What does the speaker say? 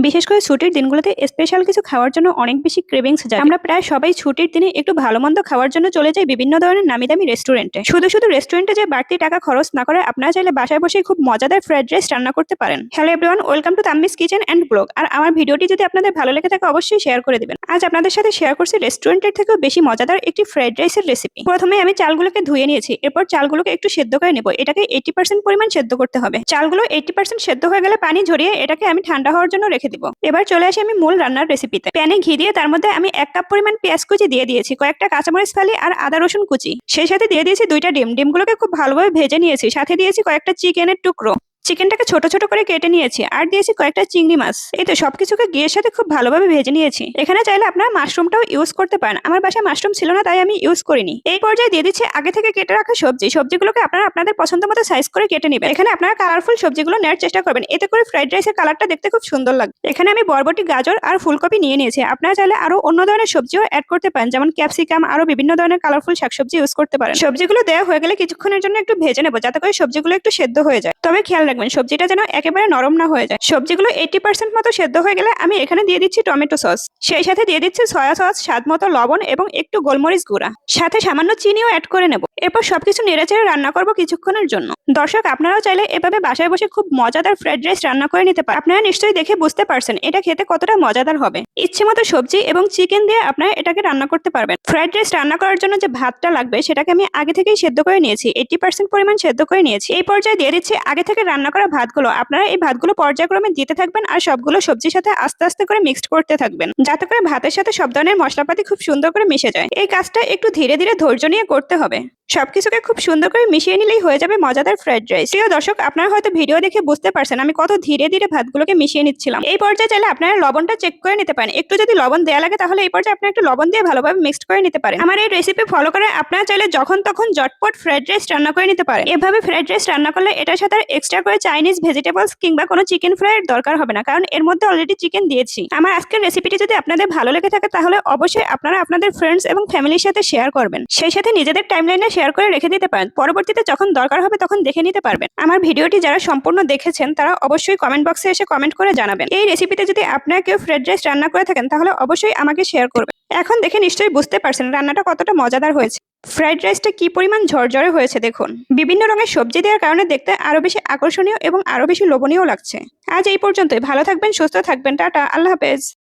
বিশেষ করে ছুটির দিনগুলোতে স্পেশাল কিছু খাওয়ার জন্য অনেক বেশি ক্রেভিংস যায়। আমরা প্রায় সবাই ছুটির দিনে একটু ভালো মন্দ খাওয়ার জন্য চলে যাই বিভিন্ন ধরনের নামি দামি রেস্টুরেন্টে। শুধু শুধু রেস্টুরেন্টে যে বাড়তি টাকা খরচ না করে আপনারা চাইলে বাসায় বসে খুব মজাদার ফ্রাইড রাইস রান্না করতে পারেন। Hello everyone, welcome to Tammi's kitchen and blog. আর আমার ভিডিওটি যদি আপনাদের ভালো লেগে থাকে অবশ্যই শেয়ার করে দিবেন। আজ আপনাদের সাথে শেয়ার করছি রেস্টুরেন্টের থেকেও বেশি মজাদার একটি ফ্রাইড রাইসের রেসিপি। প্রথমে আমি চালগুলোকে ধুয়ে নিয়েছি, এরপর চালগুলোকে একটু সেদ্ধ করে নেব। এটাকে 80% পরিমাণ সেদ্ধ করতে হবে। চালগুলো 80% সেদ্ধ হয়ে গেলে পানি ঝরিয়ে এটাকে আমি ঠান্ডা হওয়ার জন্য রেখে দিব। এবার চলে আসি আমি মূল রান্নার রেসিপিতে। প্যানে ঘি দিয়ে তার মধ্যে আমি 1 কাপ পরিমাণ পেঁয়াজ কুচি দিয়ে দিয়েছি, কয়েকটা কাঁচামরিচ ফালি আর আদা রসুন কুচি। সেই সাথে দিয়ে দিয়েছি 2টা ডিম। ডিমগুলোকে খুব ভালোভাবে ভেজে নিয়েছি। সাথে দিয়েছি কয়েকটা চিকেনের টুকরো। চিকেনটাকে ছোট ছোট করে কেটে নিয়েছি আর দিয়েছি কয়েকটা চিংড়ি মাছ। এই তো সবকিছুকে ঘিয়ের সাথে খুব ভালোভাবে ভেজে নিয়েছি। এখানে চাইলে আপনারা মাশরুমটাও ইউজ করতে পারেন। আমার বাসায় মাশরুম ছিল না তাই আমি ইউজ করিনি। এই পর্যায়ে দিয়ে দিচ্ছি আগে থেকে কেটে রাখা সবজিগুলোকে আপনারা আপনাদের পছন্দ মতো সাইজ করে কেটে নেবেন। এখানে আপনারা কালারফুল সবজিগুলো নেওয়ার চেষ্টা করবেন, এতে করে ফ্রাইড রাইসের কালারটা দেখতে খুব সুন্দর লাগবে। এখানে আমি বরবটি, গাজর আর ফুলকপি নিয়ে নিয়েছি। আপনারা চাইলে আরো অন্য ধরনের সবজিও অ্যাড করতে পারেন, যেমন ক্যাপসিকাম, আরো বিভিন্ন ধরনের কালারফুল শাকসবজি ইউজ করতে পারেন। সবজিগুলো দেওয়া হয়ে গেলে কিছুক্ষণের জন্য একটু ভেজে নেবো, যাতে করে সবজিগুলো একটু সেদ্ধ হয়ে যায়। তবে খেয়াল রাখবেন সবজিটা যেন একেবারে নরম না হয়ে যায়। সবজিগুলো 80% মতো সেদ্ধ হয়ে গেলে আমি এখানে দিয়ে দিচ্ছি টমেটো সস। সেই সাথে দিয়ে দিচ্ছি সয়া সস, স্বাদ মতো লবণ এবং একটু গোলমরিচ গুঁড়া। সাথে সামান্য চিনিও অ্যাড করে নেব। এরপর সবকিছু নেড়েচেড়ে রান্না করব কিছুক্ষণের জন্য। দর্শক, আপনারাও চাইলে এভাবে বাসায় বসে খুব মজাদার ফ্রাইড রাইস রান্না করে নিতে পারেন। আপনারা নিশ্চয়ই দেখে বুঝতে পারছেন এটা খেতে কতটা মজাদার হবে। ইচ্ছে মতো সবজি এবং চিকেন দিয়ে আপনারা এটাকে রান্না করতে পারবেন। ফ্রাইড রাইস রান্না করার জন্য যে ভাতটা লাগবে সেটাকে আমি আগে থেকেই সেদ্ধ করে নিয়েছি, 80% পরিমাণ সেদ্ধ করে নিয়েছি। এই পর্যায়ে দিয়ে দিচ্ছি আগে থেকে রান্না করা ভাতগুলো। আপনারা এই ভাতগুলো পর্যায়ক্রমে দিতে থাকবেন আর সবগুলো সবজির সাথে আস্তে আস্তে করে মিক্সড করতে থাকবেন, যাতে করে ভাতের সাথে সব ধরনের মশলাপাতি খুব সুন্দর করে মিশে যায়। এই কাজটা একটু ধীরে ধীরে ধৈর্য নিয়ে করতে হবে। সবকিছুকে খুব সুন্দর করে মিশিয়ে নিলেই হয়ে যাবে মজাদার ফ্রাইড রাইস। প্রিয় দর্শক, আপনারা হয়তো ভিডিও দেখে বুঝতে পারছেন আমি কত ধীরে ধীরে ভাতগুলোকে মিশিয়ে নিচ্ছিলাম। এই পর্যায়ে চাইলে আপনারা লবণটা চেক করে নিতে পারেন। একটু যদি লবণ দেওয়া লাগে তাহলে এই পর্যায়ে আপনারা একটু লবণ দিয়ে ভালোভাবে মিক্সড করে নিতে পারেন। আমার এই রেসিপি ফলো করে আপনারা চাইলে যখন তখন ঝটপট ফ্রাইড রাইস রান্না করে নিতে পারেন। এভাবে ফ্রাইড রাইস রান্না করলে এটার সাথে এক্সট্রা করে চাইনিজ ভেজিটেবলস কিংবা কোনো চিকেন ফ্রাইয়ের দরকার হবে না, কারণ এর মধ্যে অলরেডি চিকেন দিয়েছি। আমার আজকের রেসিপিটি যদি আপনাদের ভালো লেগে থাকে তাহলে অবশ্যই আপনারা আপনাদের ফ্রেন্ডস এবং ফ্যামিলির সাথে শেয়ার করবেন। সেই সাথে নিজেদের টাইমলাইনে শেয়ার করে রেখে দিতে পারেন। পরবর্তীতে যখন দরকার হবে তখন দেখে নিতে পারবেন। আমার ভিডিওটি যারা সম্পূর্ণ দেখেছেন তারা অবশ্যই কমেন্ট বক্সে এসে কমেন্ট করে জানাবেন। এই রেসিপিতে যদি আপনারা কেউ ফ্রাইড রাইস রান্না করে থাকেন তাহলে অবশ্যই আমাকে শেয়ার করবেন। এখন দেখে নিশ্চয়ই বুঝতে পারছেন রান্নাটা কতটা মজাদার হয়েছে। ফ্রাইড রাইসটা কি পরিমাণ ঝরঝরে হয়েছে দেখুন। বিভিন্ন রঙের সবজি দেওয়ার কারণে দেখতে আরো বেশি আকর্ষণীয় এবং আরো বেশি লোভনীয় লাগছে। আজ এই পর্যন্তই। ভালো থাকবেন, সুস্থ থাকবেন। টাটা, আল্লাহ হাফেজ।